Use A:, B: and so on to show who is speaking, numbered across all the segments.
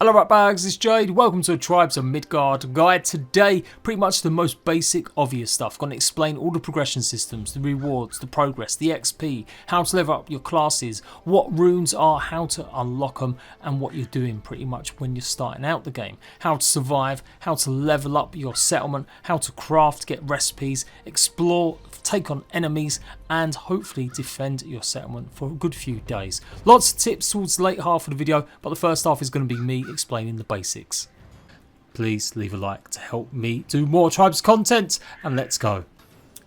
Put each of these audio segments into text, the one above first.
A: Hello ratbags, it's Jade, welcome to a Tribes of Midgard guide. Today, pretty much the most basic obvious stuff. Going to explain all the progression systems, the rewards, the progress, the XP, how to level up your classes, what runes are, how to unlock them, and what you're doing pretty much when you're starting out the game. How to survive, how to level up your settlement, how to craft, get recipes, explore, take on enemies, and hopefully defend your settlement for a good few days. Lots of tips towards the late half of the video, but the first half is going to be me explaining the basics. Please leave a like to help me do more Tribes content, and let's go.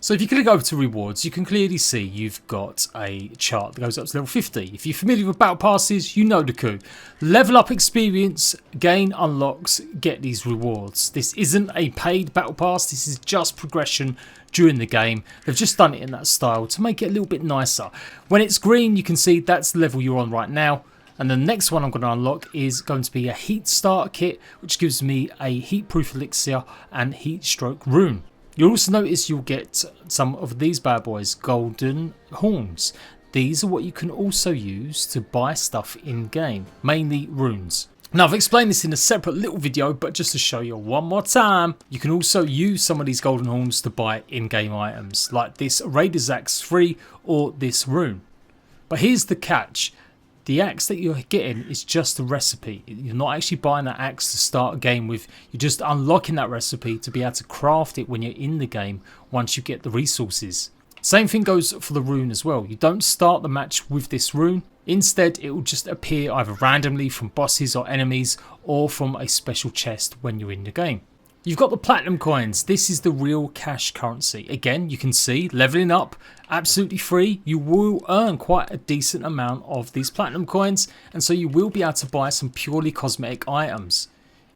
A: So if you click over to rewards, you can clearly see you've got a chart that goes up to level 50. If you're familiar with battle passes, you know the coup. Level up experience, gain unlocks, get these rewards. This isn't a paid battle pass, this is just progression during the game. They've just done it in that style to make it a little bit nicer. When it's green, you can see that's the level you're on right now. And the next one I'm going to unlock is going to be a heat starter kit, which gives me a heat proof elixir and heat stroke rune. You'll also notice you'll get some of these bad boys, golden horns. These are what you can also use to buy stuff in game, mainly runes. Now I've explained this in a separate little video, but just to show you one more time, you can also use some of these golden horns to buy in-game items, like this Raider's Axe 3 or this rune. But here's the catch. The axe that you're getting is just a recipe. You're not actually buying that axe to start a game with. You're just unlocking that recipe to be able to craft it when you're in the game once you get the resources. Same thing goes for the rune as well. You don't start the match with this rune. Instead, it will just appear either randomly from bosses or enemies or from a special chest when you're in the game. You've got the platinum coins. This is the real cash currency. Again, you can see leveling up absolutely free. You will earn quite a decent amount of these platinum coins, and so you will be able to buy some purely cosmetic items.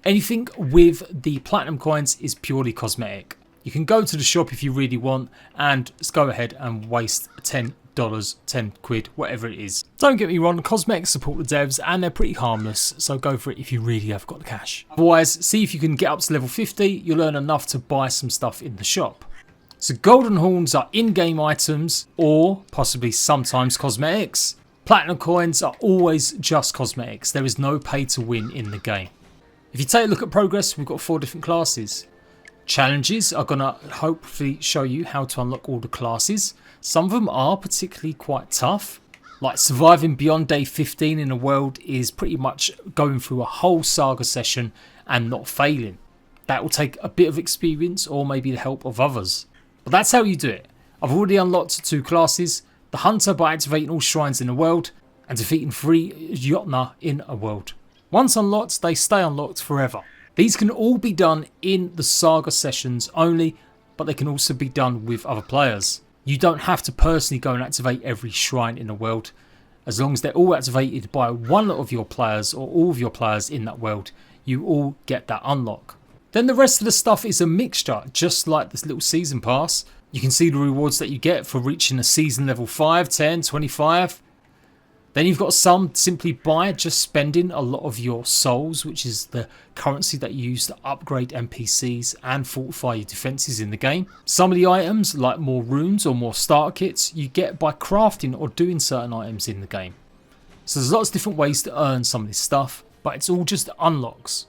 A: Anything with the platinum coins is purely cosmetic. You can go to the shop if you really want and just go ahead and waste $10, 10 quid, whatever it is. Don't get me wrong, cosmetics support the devs and they're pretty harmless, so go for it if you really have got the cash. Otherwise, see if you can get up to level 50, you'll earn enough to buy some stuff in the shop. So golden horns are in-game items or possibly sometimes cosmetics. Platinum coins are always just cosmetics. There is no pay to win in the game. If you take a look at progress, we've got 4 different classes. Challenges are going to hopefully show you how to unlock all the classes. Some of them are particularly quite tough, like surviving beyond day 15 in a world is pretty much going through a whole saga session and not failing. That will take a bit of experience or maybe the help of others. But that's how you do it. I've already unlocked 2 classes, the Hunter by activating all shrines in the world and defeating 3 Yottum in a world. Once unlocked, they stay unlocked forever. These can all be done in the Saga sessions only, but they can also be done with other players. You don't have to personally go and activate every shrine in the world. As long as they're all activated by one of your players or all of your players in that world, you all get that unlock. Then the rest of the stuff is a mixture, just like this little season pass. You can see the rewards that you get for reaching a season level 5, 10, 25. Then you've got some simply by just spending a lot of your souls, which is the currency that you use to upgrade NPCs and fortify your defences in the game. Some of the items, like more runes or more starter kits, you get by crafting or doing certain items in the game. So there's lots of different ways to earn some of this stuff, but it's all just unlocks.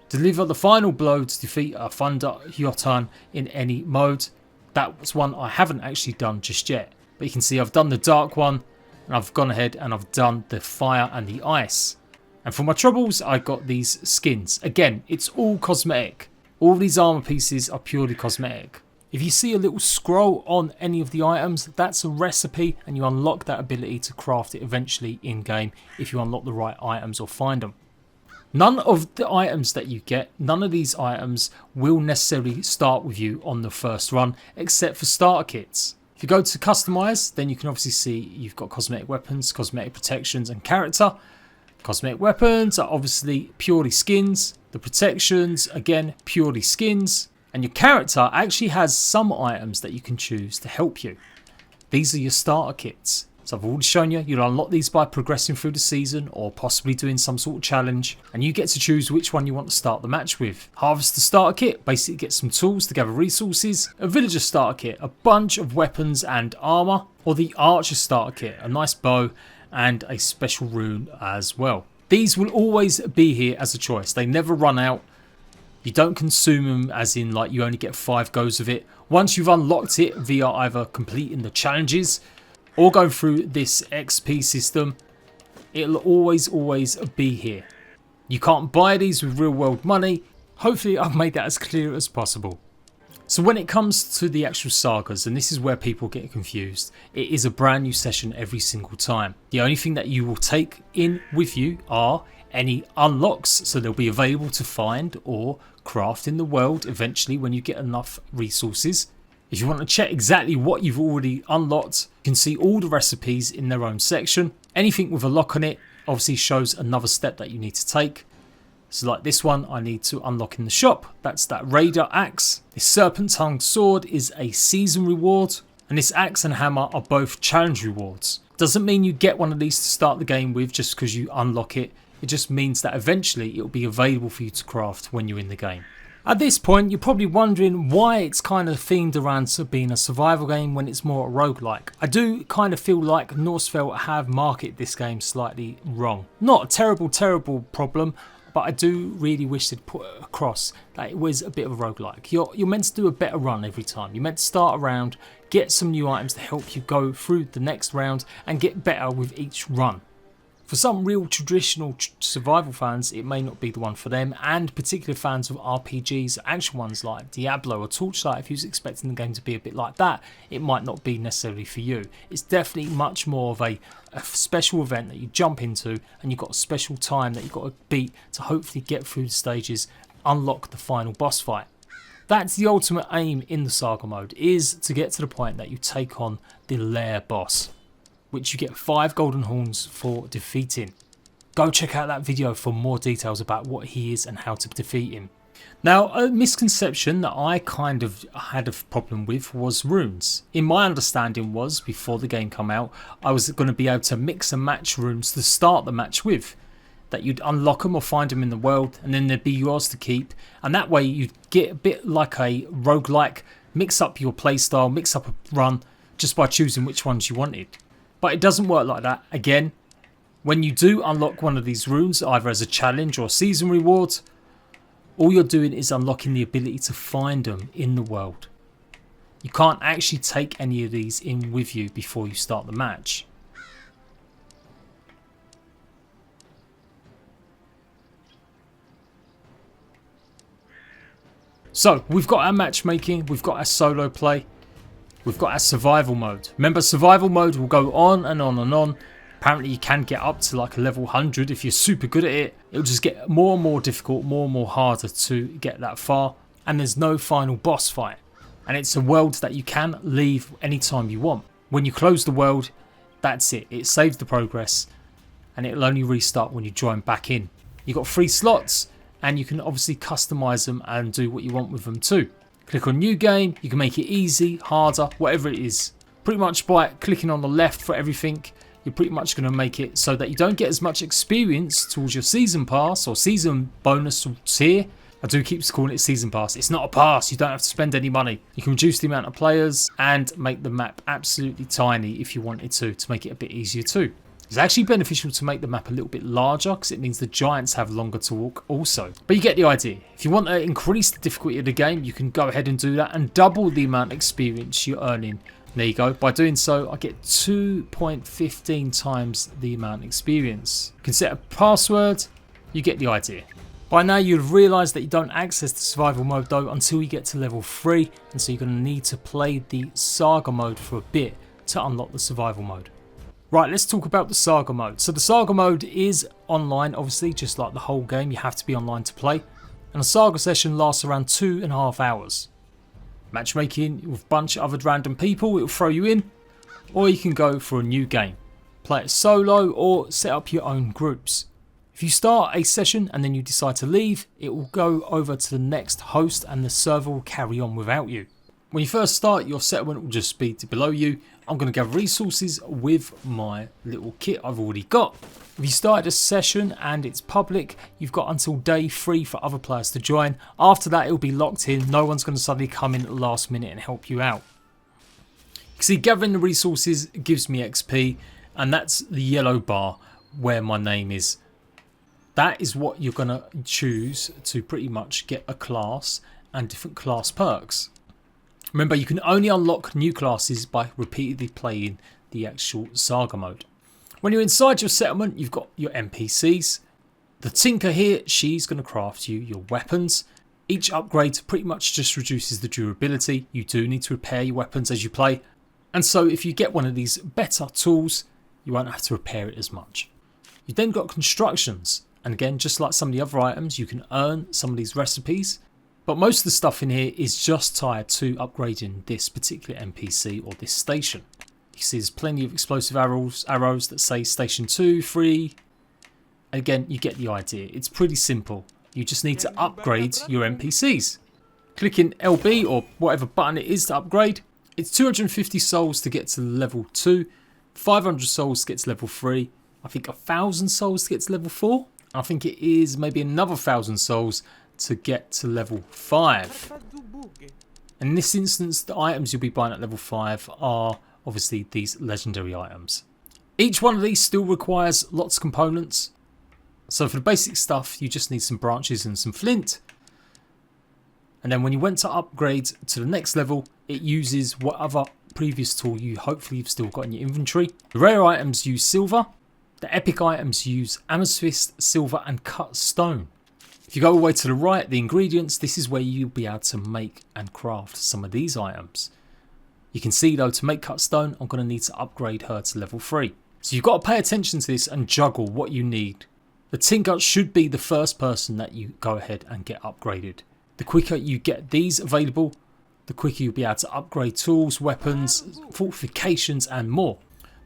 A: Deliver the final blow to defeat a Thunder Yottum in any mode. That was one I haven't actually done just yet, but you can see I've done the dark one. And I've gone ahead and I've done the fire and the ice. And for my troubles, I got these skins. Again, it's all cosmetic. All these armor pieces are purely cosmetic. If you see a little scroll on any of the items, that's a recipe and you unlock that ability to craft it eventually in game if you unlock the right items or find them. None of the items that you get, none of these items will necessarily start with you on the first run, except for starter kits. If you go to customize, then you can obviously see you've got cosmetic weapons, cosmetic protections and character. Cosmetic weapons are obviously purely skins. The protections, again, purely skins. And your character actually has some items that you can choose to help you. These are your starter kits. So I've already shown you, you'll unlock these by progressing through the season or possibly doing some sort of challenge. And you get to choose which one you want to start the match with. Harvest the starter kit, basically get some tools to gather resources. A villager starter kit, a bunch of weapons and armor. Or the archer starter kit, a nice bow and a special rune as well. These will always be here as a choice. They never run out. You don't consume them as in like you only get 5 goes of it. Once you've unlocked it via either completing the challenges or going through this XP system, it'll always be here. You can't buy these with real world money. Hopefully I've made that as clear as possible. So when it comes to the actual sagas, and this is where people get confused, it is a brand new session every single time. The only thing that you will take in with you are any unlocks, so they'll be available to find or craft in the world eventually when you get enough resources. If you want to check exactly what you've already unlocked, you can see all the recipes in their own section. Anything with a lock on it obviously shows another step that you need to take. So like this one I need to unlock in the shop. That's that Raider axe. This serpent tongue sword is a season reward. And this axe and hammer are both challenge rewards. Doesn't mean you get one of these to start the game with just because you unlock it. It just means that eventually it will be available for you to craft when you're in the game. At this point you're probably wondering why it's kind of themed around being a survival game when it's more a roguelike. I do kind of feel like Norsefeldt have marketed this game slightly wrong. Not a terrible problem, but I do really wish they'd put across that it was a bit of a roguelike. You're meant to do a better run every time. You're meant to start a round, get some new items to help you go through the next round and get better with each run. For some real traditional survival fans, it may not be the one for them, and particular fans of RPGs, action ones like Diablo or Torchlight, if you was expecting the game to be a bit like that, it might not be necessarily for you. It's definitely much more of a special event that you jump into, and you've got a special time that you've got to beat to hopefully get through the stages, unlock the final boss fight. That's the ultimate aim in the Saga mode, is to get to the point that you take on the lair boss, which you get 5 golden horns for defeating. Go check out that video for more details about what he is and how to defeat him. Now, a misconception that I kind of had a problem with was runes. In my understanding was, before the game came out, I was going to be able to mix and match runes to start the match with. That you'd unlock them or find them in the world and then they'd be yours to keep. And that way you'd get a bit like a roguelike, mix up your playstyle, mix up a run just by choosing which ones you wanted. But it doesn't work like that. Again, when you do unlock one of these runes, either as a challenge or season reward, all you're doing is unlocking the ability to find them in the world. You can't actually take any of these in with you before you start the match. So, we've got our matchmaking, we've got our solo play. We've got our survival mode. Remember, survival mode will go on and on and on. Apparently you can get up to like a level 100 if you're super good at it. It'll just get more and more difficult, more and more harder to get that far. And there's no final boss fight. And it's a world that you can leave anytime you want. When you close the world, that's it. It saves the progress and it'll only restart when you join back in. You've got 3 slots and you can obviously customize them and do what you want with them too. Click on new game, you can make it easy, harder, whatever it is. Pretty much by clicking on the left for everything, you're pretty much going to make it so that you don't get as much experience towards your season pass or season bonus Seer. I do keep calling it season pass. It's not a pass, you don't have to spend any money. You can reduce the amount of players and make the map absolutely tiny if you wanted to make it a bit easier too. It's actually beneficial to make the map a little bit larger because it means the giants have longer to walk also. But you get the idea. If you want to increase the difficulty of the game, you can go ahead and do that and double the amount of experience you're earning. There you go. By doing so, I get 2.15 times the amount of experience. You can set a password. You get the idea. By now you'll have realised that you don't access the survival mode though until you get to level 3, and so you're going to need to play the Saga mode for a bit to unlock the survival mode. Right, let's talk about the Saga mode. So the Saga mode is online, obviously, just like the whole game. You have to be online to play. And a Saga session lasts around 2.5 hours. Matchmaking with a bunch of other random people, it will throw you in. Or you can go for a new game. Play it solo or set up your own groups. If you start a session and then you decide to leave, it will go over to the next host and the server will carry on without you. When you first start, your settlement will just be below you. I'm going to gather resources with my little kit I've already got. If you started a session and it's public, you've got until day 3 for other players to join. After that, it'll be locked in. No one's going to suddenly come in at the last minute and help you out. You see, gathering the resources gives me XP, and that's the yellow bar where my name is. That is what you're going to choose to pretty much get a class and different class perks. Remember, you can only unlock new classes by repeatedly playing the actual Saga mode. When you're inside your settlement, you've got your NPCs. The Tinker here, she's going to craft you your weapons. Each upgrade pretty much just reduces the durability. You do need to repair your weapons as you play. And so if you get one of these better tools, you won't have to repair it as much. You've then got constructions. And again, just like some of the other items, you can earn some of these recipes. But most of the stuff in here is just tied to upgrading this particular NPC or this station. You see there's plenty of explosive arrows that say station 2, 3. Again, you get the idea. It's pretty simple. You just need to upgrade your NPCs. Clicking LB or whatever button it is to upgrade. It's 250 souls to get to level 2, 500 souls to get to level 3, I think 1,000 souls to get to level 4. I think it is maybe another 1,000 souls to get to level 5. In this instance, the items you'll be buying at level 5 are obviously these legendary items. Each one of these still requires lots of components. So for the basic stuff, you just need some branches and some flint. And then when you went to upgrade to the next level, it uses whatever previous tool you hopefully you've still got in your inventory. The rare items use silver. The epic items use amethyst, silver and cut stone. If you go all the way to the right, the ingredients, this is where you'll be able to make and craft some of these items. You can see though, to make cut stone, I'm going to need to upgrade her to level 3. So you've got to pay attention to this and juggle what you need. The Tinker should be the first person that you go ahead and get upgraded. The quicker you get these available, the quicker you'll be able to upgrade tools, weapons, fortifications and more.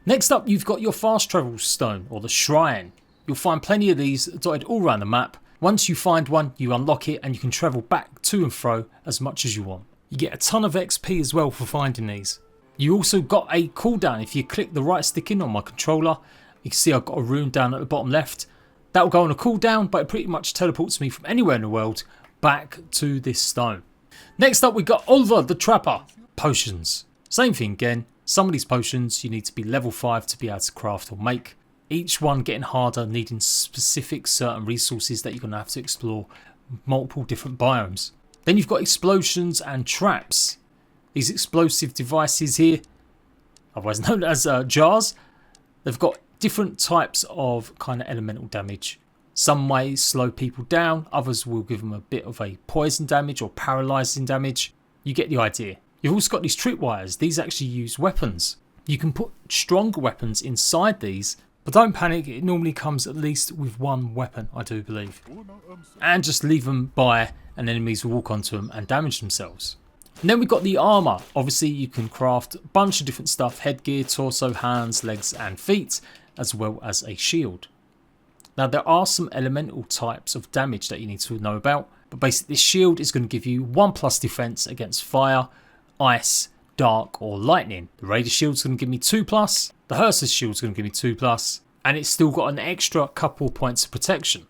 A: Next up, you've got your fast travel stone or the shrine. You'll find plenty of these dotted all around the map. Once you find one, you unlock it and you can travel back to and fro as much as you want. You get a ton of XP as well for finding these. You also got a cooldown. If you click the right stick in on my controller, you can see I've got a rune down at the bottom left. That will go on a cooldown, but it pretty much teleports me from anywhere in the world back to this stone. Next up, we got Oliver the Trapper. Potions. Same thing again. Some of these potions you need to be level 5 to be able to craft or make. Each one getting harder, needing specific certain resources that you're going to have to explore multiple different biomes. Then you've got explosions and traps. These explosive devices here, otherwise known as jars, they've got different types of kind of elemental damage. Some may slow people down, others will give them a bit of a poison damage or paralysing damage. You get the idea. You've also got these tripwires. These actually use weapons. You can put stronger weapons inside these, but don't panic, it normally comes at least with one weapon, I do believe. And just leave them by and enemies will walk onto them and damage themselves. And then we've got the armour. Obviously you can craft a bunch of different stuff, headgear, torso, hands, legs and feet, as well as a shield. Now there are some elemental types of damage that you need to know about, but basically this shield is going to give you 1+ defense against fire, ice, dark or lightning. The Raider shield is going to give me 2+, the Hearser's shield is going to give me 2+, and it's still got an extra couple points of protection.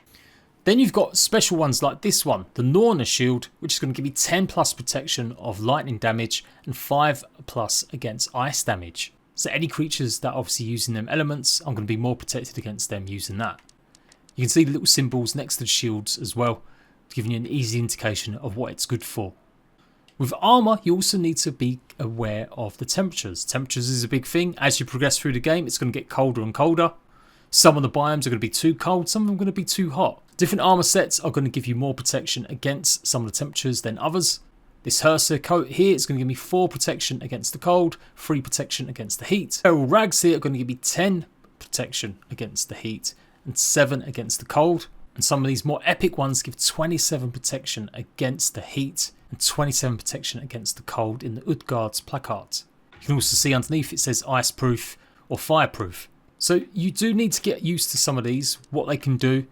A: Then you've got special ones like this one, the Norner Shield, which is going to give me 10+ protection of lightning damage and 5+ against ice damage. So any creatures that are obviously using them elements, I'm going to be more protected against them using that. You can see the little symbols next to the shields as well, giving you an easy indication of what it's good for. With armour, you also need to be aware of the temperatures. Temperatures is a big thing. As you progress through the game, it's going to get colder and colder. Some of the biomes are going to be too cold, some of them are going to be too hot. Different armour sets are going to give you more protection against some of the temperatures than others. This Herser coat here is going to give me 4 protection against the cold, 3 protection against the heat. Feral rags here are going to give me 10 protection against the heat and 7 against the cold. And some of these more epic ones give 27 protection against the heat and 27 protection against the cold in the Utgard's placard. You can also see underneath it says ice proof or fireproof. So you do need to get used to some of these, what they can do,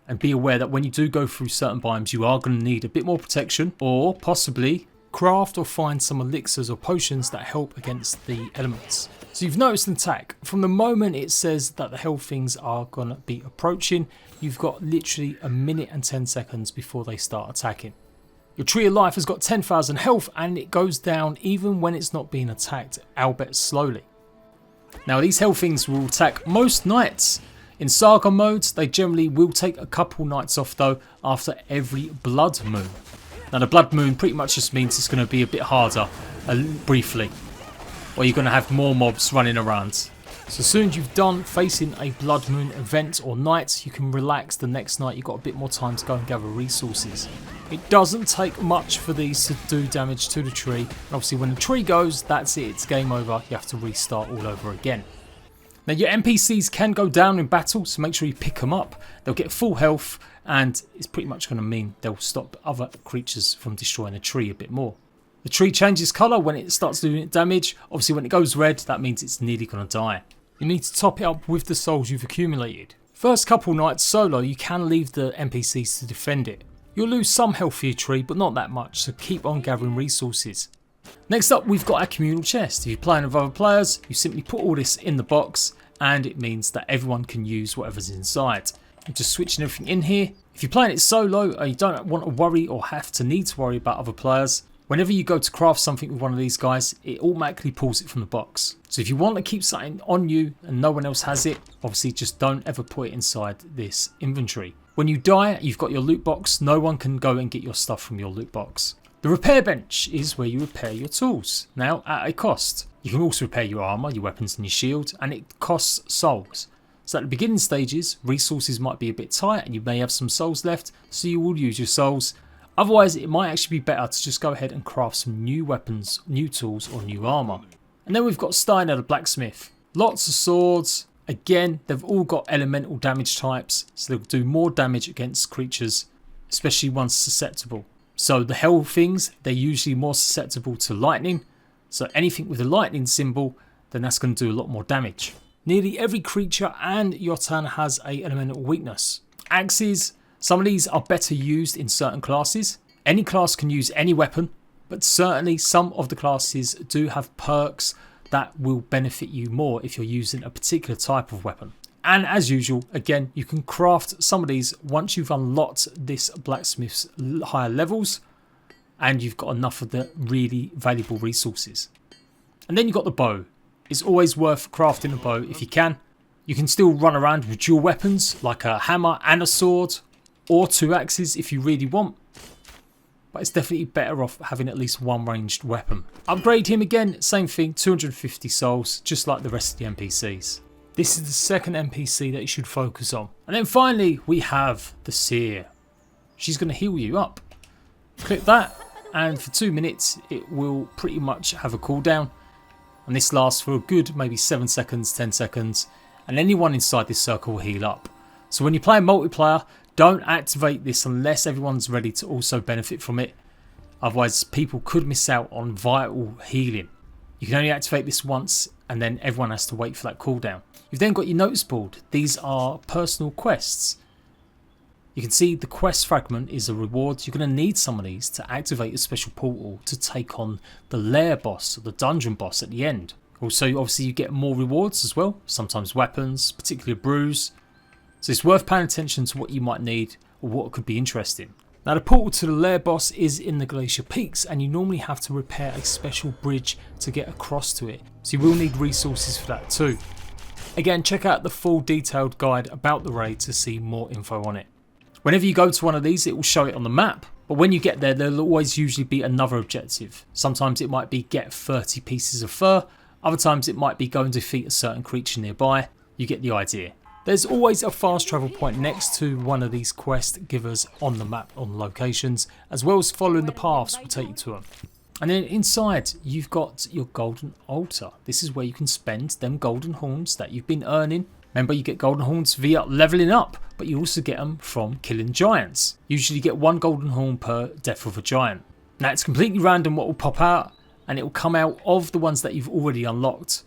A: and be aware that when you do go through certain biomes you are going to need a bit more protection, or possibly craft or find some elixirs or potions that help against the elements. So you've noticed an attack. From the moment it says that the hell things are going to be approaching, you've got literally 1 minute and 10 seconds before they start attacking. Your tree of life has got 10,000 health and it goes down even when it's not being attacked, albeit slowly. Now these hell things will attack most nights. In Saga modes, they generally will take a couple nights off though after every blood moon. Now the blood moon pretty much just means it's going to be a bit harder, briefly, or you're going to have more mobs running around. So as soon as you've done facing a blood moon event or night, you can relax the next night. You've got a bit more time to go and gather resources. It doesn't take much for these to do damage to the tree. And obviously when the tree goes, that's it, it's game over. You have to restart all over again. Now your NPCs can go down in battle, so make sure you pick them up. They'll get full health, and it's pretty much going to mean they'll stop other creatures from destroying a tree a bit more. The tree changes colour when it starts doing damage. Obviously when it goes red, that means it's nearly going to die. You need to top it up with the souls you've accumulated. First couple nights solo, you can leave the NPCs to defend it. You'll lose some health for your tree, but not that much, so keep on gathering resources. Next up, we've got our Communal Chest. If you're playing with other players, you simply put all this in the box, and it means that everyone can use whatever's inside. I'm just switching everything in here. If you're playing it solo, and you don't want to worry or need to worry about other players, whenever you go to craft something with one of these guys, it automatically pulls it from the box. So if you want to keep something on you and no one else has it, obviously just don't ever put it inside this inventory. When you die, you've got your loot box. No one can go and get your stuff from your loot box. The repair bench is where you repair your tools, now at a cost. You can also repair your armour, your weapons and your shield, and it costs souls. So at the beginning stages, resources might be a bit tight and you may have some souls left, so you will use your souls. Otherwise, it might actually be better to just go ahead and craft some new weapons, new tools or new armour. And then we've got Steiner the blacksmith. Lots of swords. Again, they've all got elemental damage types, so they'll do more damage against creatures, especially ones susceptible. So the hell things, they're usually more susceptible to lightning. So anything with a lightning symbol, then that's going to do a lot more damage. Nearly every creature and Yottum has an elemental weakness. Axes, some of these are better used in certain classes. Any class can use any weapon, but certainly some of the classes do have perks that will benefit you more if you're using a particular type of weapon. And as usual, again, you can craft some of these once you've unlocked this blacksmith's higher levels and you've got enough of the really valuable resources. And then you've got the bow. It's always worth crafting a bow if you can. You can still run around with dual weapons like a hammer and a sword, or two axes if you really want. But it's definitely better off having at least one ranged weapon. Upgrade him again, same thing, 250 souls, just like the rest of the NPCs. This is the second NPC that you should focus on. And then finally, we have the Seer. She's going to heal you up. Click that, and for 2 minutes, it will pretty much have a cooldown. And this lasts for a good maybe 7 seconds, 10 seconds. And anyone inside this circle will heal up. So when you're playing multiplayer, don't activate this unless everyone's ready to also benefit from it. Otherwise, people could miss out on vital healing. You can only activate this once, and then everyone has to wait for that cooldown. You've then got your notice board. These are personal quests. You can see the quest fragment is a reward. You're going to need some of these to activate a special portal to take on the lair boss, or the dungeon boss at the end. Also, obviously, you get more rewards as well. Sometimes weapons, particularly brews. So it's worth paying attention to what you might need or what could be interesting. Now the portal to the lair boss is in the Glacier Peaks, and you normally have to repair a special bridge to get across to it. So you will need resources for that too. Again, check out the full detailed guide about the raid to see more info on it. Whenever you go to one of these, it will show it on the map. But when you get there, there'll always usually be another objective. Sometimes it might be get 30 pieces of fur. Other times it might be go and defeat a certain creature nearby. You get the idea. There's always a fast travel point next to one of these quest givers on the map on locations, as well as following the paths will take you to them. And then inside you've got your golden altar. This is where you can spend them golden horns that you've been earning. Remember, you get golden horns via leveling up, but you also get them from killing giants. Usually you get 1 golden horn per death of a giant. Now it's completely random what will pop out, and it will come out of the ones that you've already unlocked,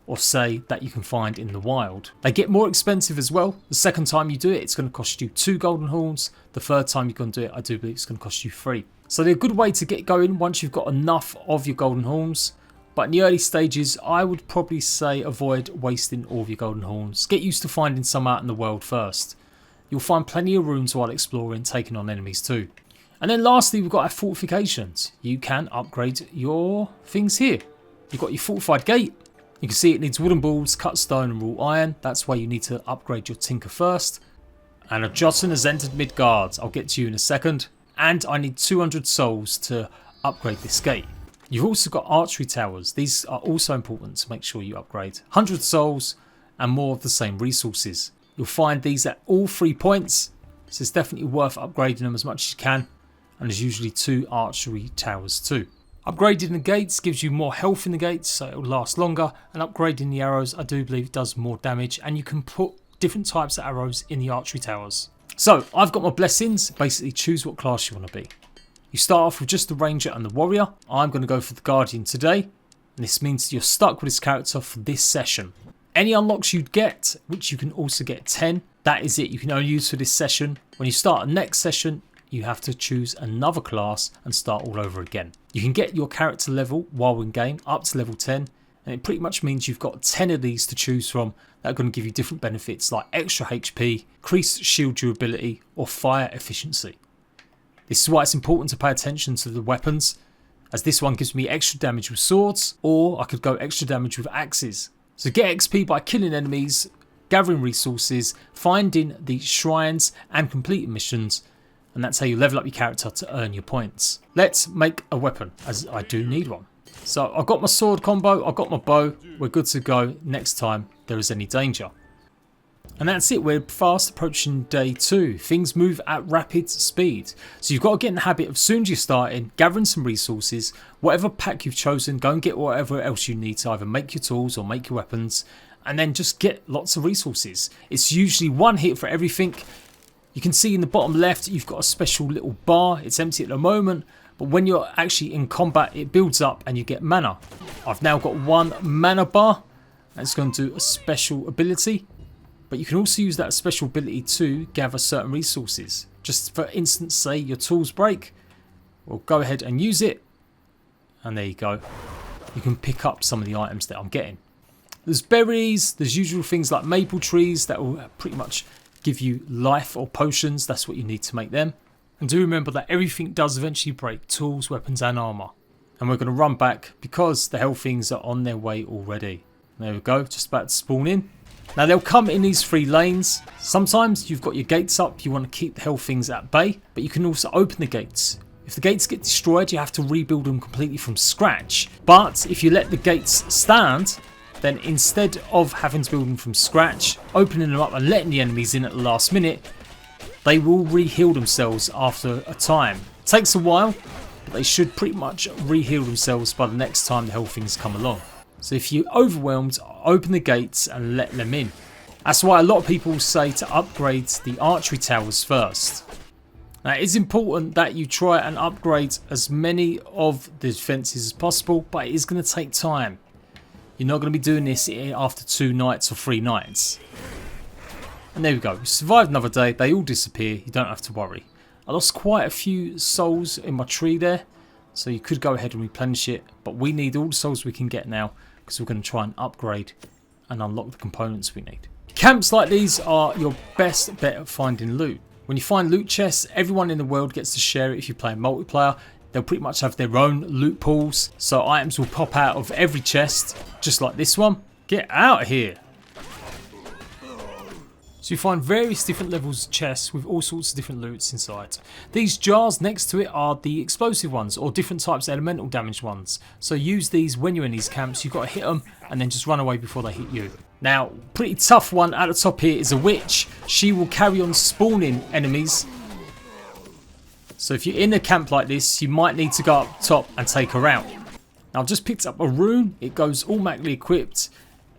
A: or say that you can find in the wild. They get more expensive as well. The second time you do it, it's going to cost you 2 golden horns. The third time you're going to do it, I do believe it's going to cost you 3. So they're a good way to get going once you've got enough of your golden horns. But in the early stages, I would probably say avoid wasting all of your golden horns. Get used to finding some out in the world first. You'll find plenty of runes while exploring, taking on enemies too. And then lastly, we've got our fortifications. You can upgrade your things here. You've got your fortified gate. You can see it needs wooden balls, cut stone and raw iron. That's why you need to upgrade your tinker first. And a Yottum has entered Midgard. I'll get to you in a second. And I need 200 souls to upgrade this gate. You've also got Archery Towers. These are also important to make sure you upgrade. 100 souls and more of the same resources. You'll find these at all 3 points. So it's definitely worth upgrading them as much as you can. And there's usually 2 Archery Towers too. Upgrading the gates gives you more health in the gates, so it'll last longer. And upgrading the arrows, I do believe, does more damage. And you can put different types of arrows in the Archery Towers. So I've got my blessings. Basically choose what class you want to be. You start off with just the Ranger and the Warrior. I'm going to go for the Guardian today. And this means you're stuck with this character for this session. Any unlocks you get, which you can also get 10, that is it. You can only use for this session. When you start the next session, you have to choose another class and start all over again. You can get your character level while in game up to level 10. And it pretty much means you've got 10 of these to choose from that are going to give you different benefits like extra HP, increased shield durability or fire efficiency. This is why it's important to pay attention to the weapons, as this one gives me extra damage with swords, or I could go extra damage with axes. So get XP by killing enemies, gathering resources, finding the shrines and completing missions, and that's how you level up your character to earn your points. Let's make a weapon, as I do need one. So I've got my sword combo, I've got my bow, we're good to go next time there is any danger. And that's it, we're fast approaching day 2. Things move at rapid speed. So you've got to get in the habit of, as soon as you're starting, gathering some resources, whatever pack you've chosen, go and get whatever else you need to either make your tools or make your weapons, and then just get lots of resources. It's usually one hit for everything. You can see in the bottom left, you've got a special little bar. It's empty at the moment, but when you're actually in combat, it builds up and you get mana. I've now got 1 mana bar. That's going to do a special ability. But you can also use that special ability to gather certain resources. Just for instance, say your tools break, well, go ahead and use it. And there you go. You can pick up some of the items that I'm getting. There's berries, there's usual things like maple trees that will pretty much give you life or potions. That's what you need to make them. And do remember that everything does eventually break, tools, weapons and armour. And we're going to run back because the health things are on their way already. There we go, just about to spawn in. Now they'll come in these 3 lanes. Sometimes you've got your gates up, you want to keep the health things at bay, but you can also open the gates. If the gates get destroyed, you have to rebuild them completely from scratch. But if you let the gates stand, then instead of having to build them from scratch, opening them up and letting the enemies in at the last minute, they will re-heal themselves after a time. It takes a while, but they should pretty much re-heal themselves by the next time the health things come along. So if you're overwhelmed, open the gates and let them in. That's why a lot of people say to upgrade the Archery Towers first. Now it is important that you try and upgrade as many of the defences as possible, but it is going to take time. You're not going to be doing this after 2 nights or 3 nights. And there we go, we survived another day, they all disappear, you don't have to worry. I lost quite a few souls in my tree there, so you could go ahead and replenish it, but we need all the souls we can get now because we're going to try and upgrade and unlock the components we need. Camps like these are your best bet at finding loot. When you find loot chests, everyone in the world gets to share it if you play multiplayer. They'll pretty much have their own loot pools, so items will pop out of every chest, just like this one. Get out of here! So you find various different levels of chests with all sorts of different loots inside. These jars next to it are the explosive ones or different types of elemental damage ones. So use these when you're in these camps. You've got to hit them and then just run away before they hit you. Now, pretty tough one at the top here is a witch. She will carry on spawning enemies. So if you're in a camp like this, you might need to go up top and take her out. Now I've just picked up a rune. It goes automatically equipped.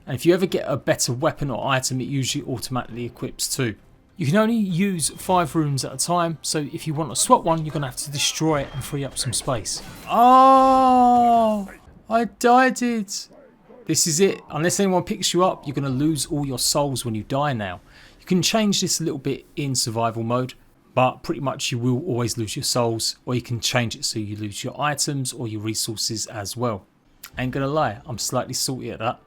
A: And if you ever get a better weapon or item, it usually automatically equips too. You can only use 5 runes at a time, so if you want to swap one, you're going to have to destroy it and free up some space. Oh, I died it. This is it. Unless anyone picks you up, you're going to lose all your souls when you die now. You can change this a little bit in survival mode, but pretty much you will always lose your souls, or you can change it so you lose your items or your resources as well. Ain't going to lie, I'm slightly salty at that.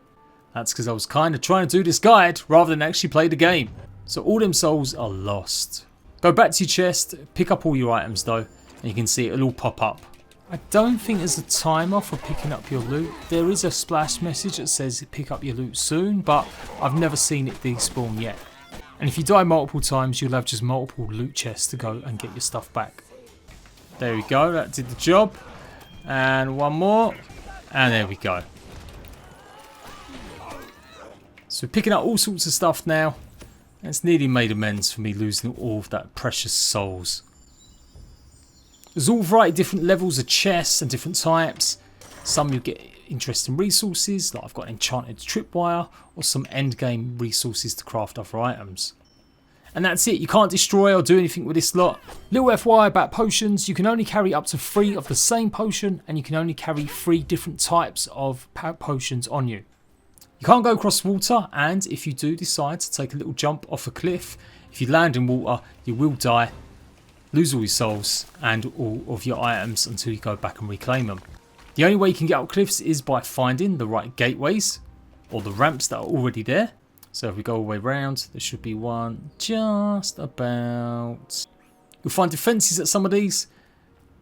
A: That's because I was kind of trying to do this guide rather than actually play the game. So all them souls are lost. Go back to your chest, pick up all your items though, and you can see it'll all pop up. I don't think there's a timer for picking up your loot. There is a splash message that says pick up your loot soon, but I've never seen it despawn yet. And if you die multiple times, you'll have just multiple loot chests to go and get your stuff back. There we go, that did the job. And one more, and there we go. So we're picking up all sorts of stuff now. And it's nearly made amends for me losing all of that precious souls. There's all variety different levels of chests and different types. Some you'll get interesting resources, like I've got enchanted tripwire, or some endgame resources to craft other items. And that's it, you can't destroy or do anything with this lot. Little FYI about potions, you can only carry up to 3 of the same potion, and you can only carry 3 different types of potions on you. You can't go across water, and if you do decide to take a little jump off a cliff, if you land in water, you will die, lose all your souls and all of your items until you go back and reclaim them. The only way you can get up cliffs is by finding the right gateways or the ramps that are already there. So if we go all the way around, there should be one just about. You'll find defences at some of these,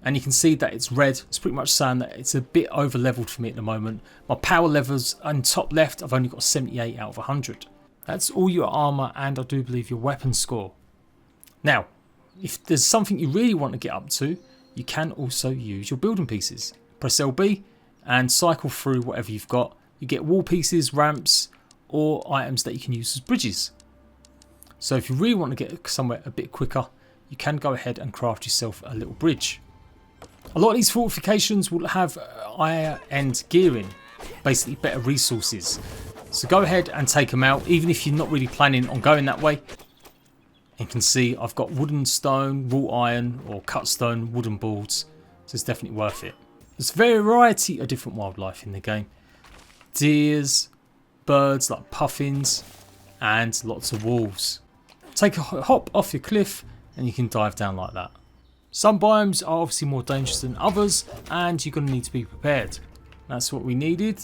A: and you can see that it's red. It's pretty much saying that it's a bit over leveled for me at the moment. My power levels on top left, I've only got 78 out of 100. That's all your armour and I do believe your weapon score. Now, if there's something you really want to get up to, you can also use your building pieces. Press LB and cycle through whatever you've got. You get wall pieces, ramps, or items that you can use as bridges. So if you really want to get somewhere a bit quicker, you can go ahead and craft yourself a little bridge. A lot of these fortifications will have higher end gearing, basically better resources. So go ahead and take them out, even if you're not really planning on going that way. You can see I've got wooden stone, wrought iron, or cut stone, wooden boards. So it's definitely worth it. There's a variety of different wildlife in the game. Deers, birds like puffins, and lots of wolves. Take a hop off your cliff and you can dive down like that. Some biomes are obviously more dangerous than others, and you're going to need to be prepared. That's what we needed.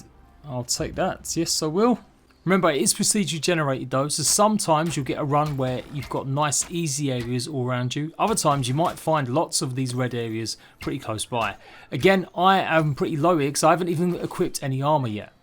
A: I'll take that. Yes, I will. Remember, it is procedurally generated though, so sometimes you'll get a run where you've got nice easy areas all around you. Other times you might find lots of these red areas pretty close by. Again, I am pretty low here because I haven't even equipped any armour yet.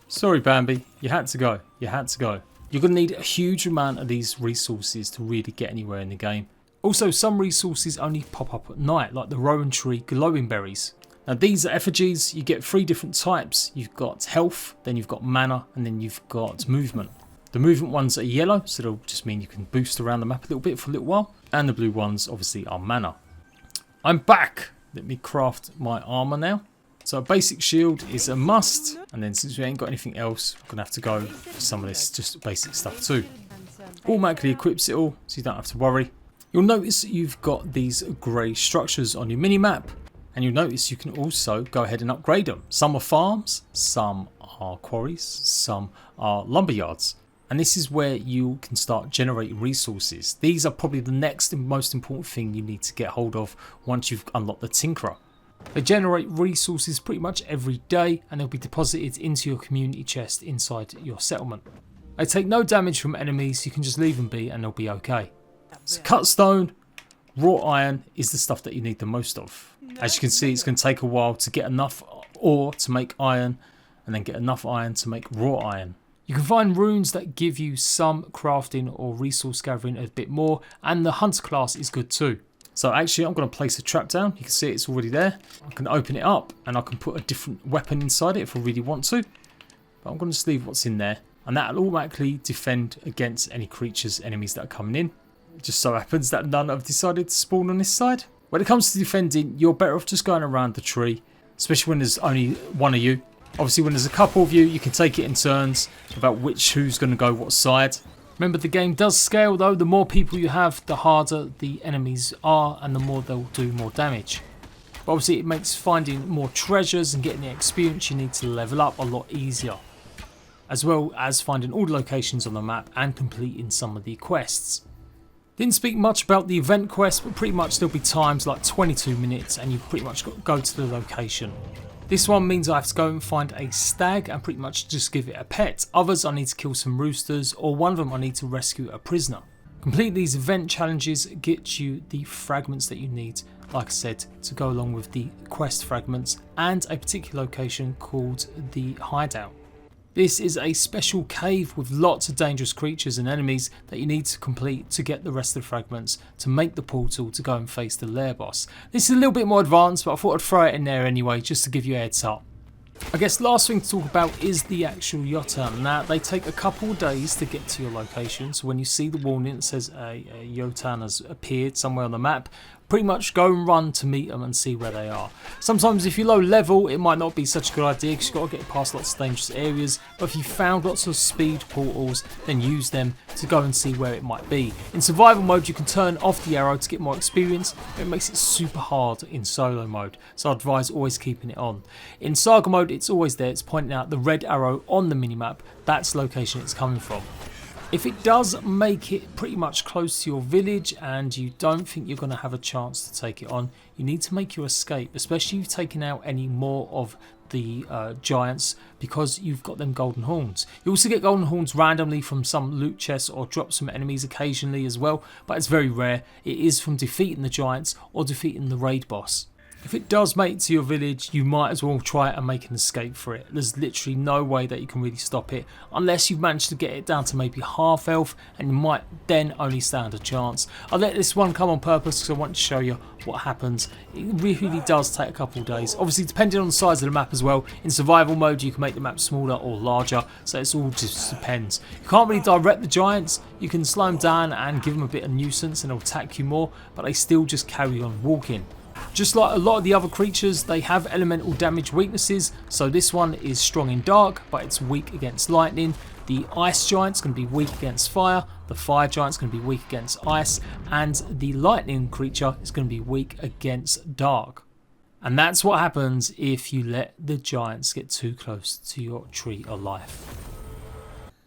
A: Sorry Bambi, you had to go. You had to go. You're going to need a huge amount of these resources to really get anywhere in the game. Also, some resources only pop up at night, like the Rowan Tree glowing berries. Now these are effigies. You get 3 different types. You've got health, then you've got mana, and then you've got movement. The movement ones are yellow, so they'll just mean you can boost around the map a little bit for a little while. And the blue ones obviously are mana. I'm back. Let me craft my armour now. So a basic shield is a must, and then since we ain't got anything else, we're going to have to go for some of this just basic stuff too. Automatically equips it all, so you don't have to worry. You'll notice you've got these grey structures on your minimap, and you'll notice you can also go ahead and upgrade them. Some are farms, some are quarries, some are lumberyards. And this is where you can start generating resources. These are probably the next and most important thing you need to get hold of once you've unlocked the Tinkerer. They generate resources pretty much every day, and they'll be deposited into your community chest inside your settlement. They take no damage from enemies, you can just leave them be and they'll be okay. So cut stone, wrought iron is the stuff that you need the most of. As you can see, it's going to take a while to get enough ore to make iron, and then get enough iron to make wrought iron. You can find runes that give you some crafting or resource gathering a bit more, and the hunter class is good too. So actually I'm going to place a trap down. You can see it's already there. I can open it up and I can put a different weapon inside it if I really want to. But I'm going to just leave what's in there, and that will automatically defend against any creatures, enemies that are coming in. It just so happens that none have decided to spawn on this side. When it comes to defending, you're better off just going around the tree, especially when there's only one of you. Obviously when there's a couple of you, you can take it in turns about who's going to go what side. Remember, the game does scale though. The more people you have, the harder the enemies are, and the more they'll do more damage. But obviously it makes finding more treasures and getting the experience you need to level up a lot easier, as well as finding all the locations on the map and completing some of the quests. Didn't speak much about the event quest, but pretty much there'll be times like 22 minutes and you've pretty much got to go to the location. This one means I have to go and find a stag and pretty much just give it a pet. Others I need to kill some roosters, or one of them I need to rescue a prisoner. Complete these event challenges get you the fragments that you need, like I said, to go along with the quest fragments and a particular location called the Hideout. This is a special cave with lots of dangerous creatures and enemies that you need to complete to get the rest of the fragments to make the portal to go and face the lair boss. This is a little bit more advanced, but I thought I'd throw it in there anyway just to give you a heads up. I guess last thing to talk about is the actual Yottum. Now they take a couple of days to get to your location, so when you see the warning that says a Yottum has appeared somewhere on the map, pretty much go and run to meet them and see where they are. Sometimes if you're low level it might not be such a good idea because you've got to get past lots of dangerous areas, but if you found lots of speed portals then use them to go and see where it might be. In survival mode you can turn off the arrow to get more experience, but it makes it super hard in solo mode, so I advise always keeping it on. In Saga mode it's always there, it's pointing out the red arrow on the minimap, that's the location it's coming from. If it does make it pretty much close to your village and you don't think you're going to have a chance to take it on, you need to make your escape, especially if you've taken out any more of the giants because you've got them golden horns. You also get golden horns randomly from some loot chests or drops from enemies occasionally as well, but it's very rare. It is from defeating the giants or defeating the raid boss. If it does make it to your village, you might as well try it and make an escape for it. There's literally no way that you can really stop it unless you've managed to get it down to maybe half health, and you might then only stand a chance. I let this one come on purpose because I want to show you what happens. It really does take a couple of days, obviously depending on the size of the map as well. In survival mode you can make the map smaller or larger, so it's all just depends. You can't really direct the giants, you can slow them down and give them a bit of nuisance and they'll attack you more, but they still just carry on walking. Just like a lot of the other creatures, they have elemental damage weaknesses, so this one is strong in dark but it's weak against lightning. The ice giant's going to be weak against fire, the fire giant's going to be weak against ice, and the lightning creature is going to be weak against dark. And that's what happens if you let the giants get too close to your tree of life.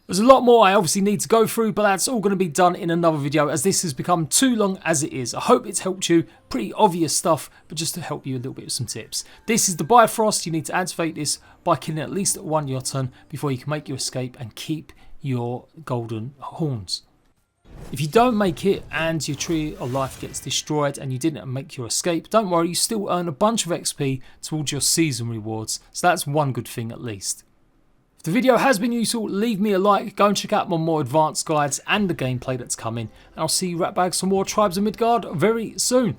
A: There's a lot more I obviously need to go through, but that's all going to be done in another video as this has become too long as it is. I hope it's helped you. Pretty obvious stuff, but just to help you a little bit with some tips. This is the Biofrost. You need to activate this by killing at least one Yottum before you can make your escape and keep your golden horns. If you don't make it and your tree of life gets destroyed and you didn't make your escape, don't worry, you still earn a bunch of XP towards your season rewards, so that's one good thing at least. If the video has been useful, leave me a like, go and check out my more advanced guides and the gameplay that's coming, and I'll see you right back some more Tribes of Midgard very soon.